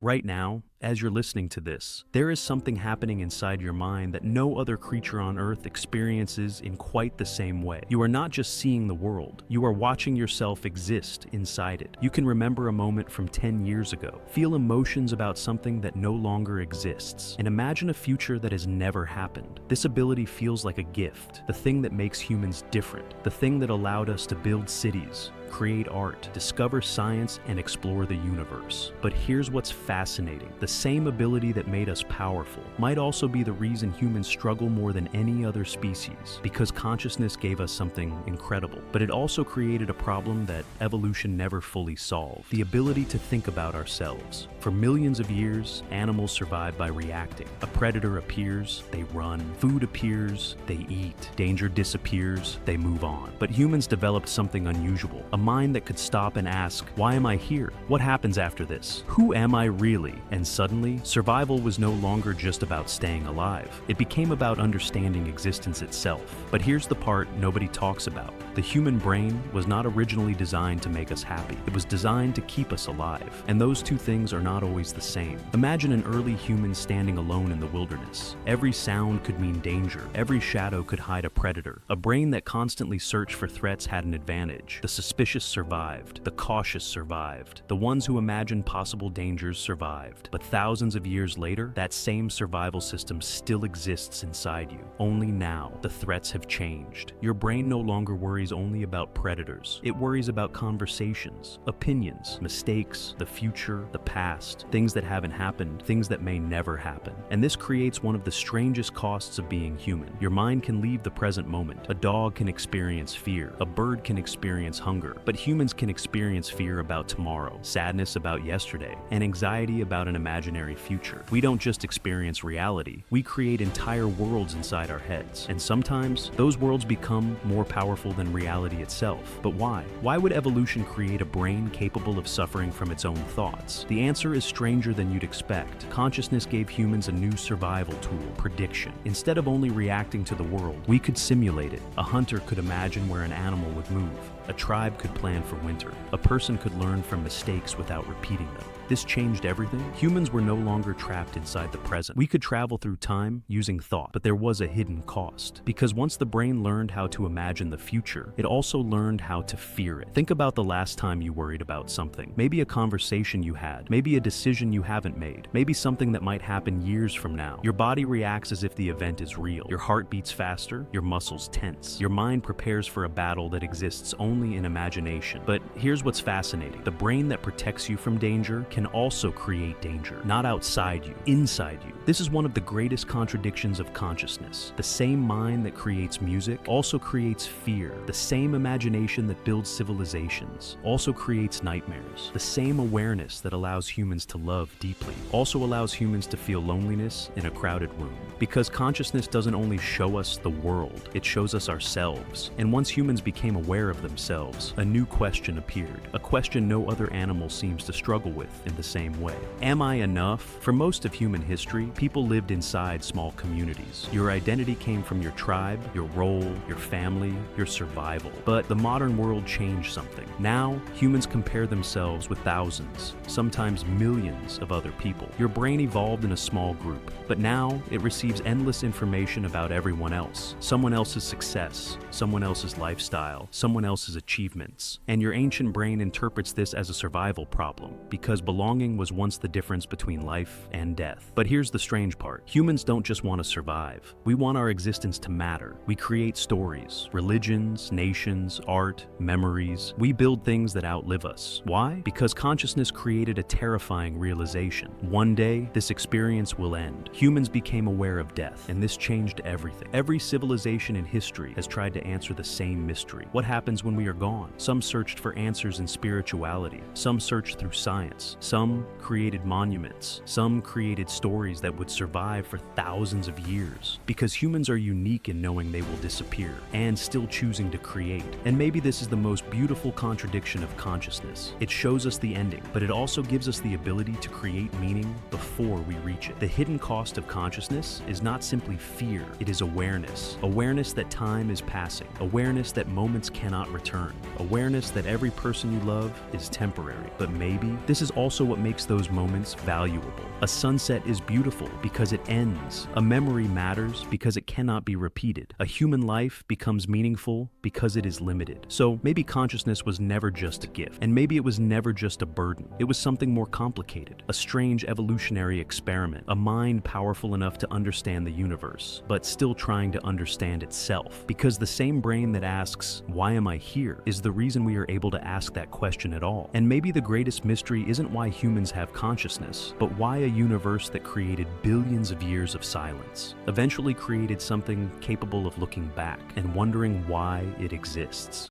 Right now, as you're listening to this, there is something happening inside your mind that no other creature on Earth experiences in quite the same way. You are not just seeing the world, you are watching yourself exist inside it. You can remember a moment from 10 years ago, feel emotions about something that no longer exists, and imagine a future that has never happened. This ability feels like a gift, the thing that makes humans different, the thing that allowed us to build cities, create art, discover science, and explore the universe. But here's what's fascinating. The same ability that made us powerful might also be the reason humans struggle more than any other species, because consciousness gave us something incredible. But it also created a problem that evolution never fully solved: the ability to think about ourselves. For millions of years, animals survived by reacting. A predator appears, they run. Food appears, they eat. Danger disappears, they move on. But humans developed something unusual, a mind that could stop and ask, why am I here? What happens after this? Who am I really? And suddenly, survival was no longer just about staying alive. It became about understanding existence itself. But here's the part nobody talks about. The human brain was not originally designed to make us happy. It was designed to keep us alive. And those two things are not always the same. Imagine an early human standing alone in the wilderness. Every sound could mean danger. Every shadow could hide a predator. A brain that constantly searched for threats had an advantage. The suspicious survived. The cautious survived. The ones who imagined possible dangers survived. But thousands of years later, that same survival system still exists inside you. Only now, the threats have changed. Your brain no longer worries only about predators. It worries about conversations, opinions, mistakes, the future, the past, things that haven't happened, things that may never happen. And this creates one of the strangest costs of being human. Your mind can leave the present moment. A dog can experience fear. A bird can experience hunger. But humans can experience fear about tomorrow, sadness about yesterday, and anxiety about an imaginary future. We don't just experience reality, we create entire worlds inside our heads. And sometimes, those worlds become more powerful than reality itself. But why? Why would evolution create a brain capable of suffering from its own thoughts? The answer is stranger than you'd expect. Consciousness gave humans a new survival tool: prediction. Instead of only reacting to the world, we could simulate it. A hunter could imagine where an animal would move. A tribe could plan for winter. A person could learn from mistakes without repeating them. This changed everything. Humans were no longer trapped inside the present. We could travel through time using thought, but there was a hidden cost. Because once the brain learned how to imagine the future, it also learned how to fear it. Think about the last time you worried about something. Maybe a conversation you had, maybe a decision you haven't made, maybe something that might happen years from now. Your body reacts as if the event is real. Your heart beats faster, your muscles tense. Your mind prepares for a battle that exists only in imagination. But here's what's fascinating. The brain that protects you from danger can also create danger, not outside you, inside you. This is one of the greatest contradictions of consciousness. The same mind that creates music also creates fear. The same imagination that builds civilizations also creates nightmares. The same awareness that allows humans to love deeply also allows humans to feel loneliness in a crowded room. Because consciousness doesn't only show us the world, it shows us ourselves. And once humans became aware of themselves, a new question appeared. A question no other animal seems to struggle with in the same way. Am I enough? For most of human history, people lived inside small communities. Your identity came from your tribe, your role, your family, your survival. But the modern world changed something. Now, humans compare themselves with thousands, sometimes millions of other people. Your brain evolved in a small group, but now it receives endless information about everyone else. Someone else's success, someone else's lifestyle, someone else's achievements. And your ancient brain interprets this as a survival problem, because belonging was once the difference between life and death. But here's the strange part. Humans don't just want to survive. We want our existence to matter. We create stories, religions, nations, art, memories. We build things that outlive us. Why? Because consciousness created a terrifying realization. One day, this experience will end. Humans became aware of death, and this changed everything. Every civilization in history has tried to answer the same mystery. What happens when we are gone? Some searched for answers in spirituality. Some searched through science. Some created monuments. Some created stories that would survive for thousands of years. Because humans are unique in knowing they will disappear, and still choosing to create. And maybe this is the most beautiful contradiction of consciousness. It shows us the ending, but it also gives us the ability to create meaning before we reach it. The hidden cost of consciousness is not simply fear, it is awareness. Awareness that time is passing. Awareness that moments cannot return. Awareness that every person you love is temporary. But maybe this is also also what makes those moments valuable. A sunset is beautiful because it ends. A memory matters because it cannot be repeated. A human life becomes meaningful because it is limited. So maybe consciousness was never just a gift, and maybe it was never just a burden. It was something more complicated, a strange evolutionary experiment, a mind powerful enough to understand the universe, but still trying to understand itself. Because the same brain that asks, "Why am I here?" is the reason we are able to ask that question at all. And maybe the greatest mystery isn't why humans have consciousness, but why a universe that created billions of years of silence eventually created something capable of looking back and wondering why it exists.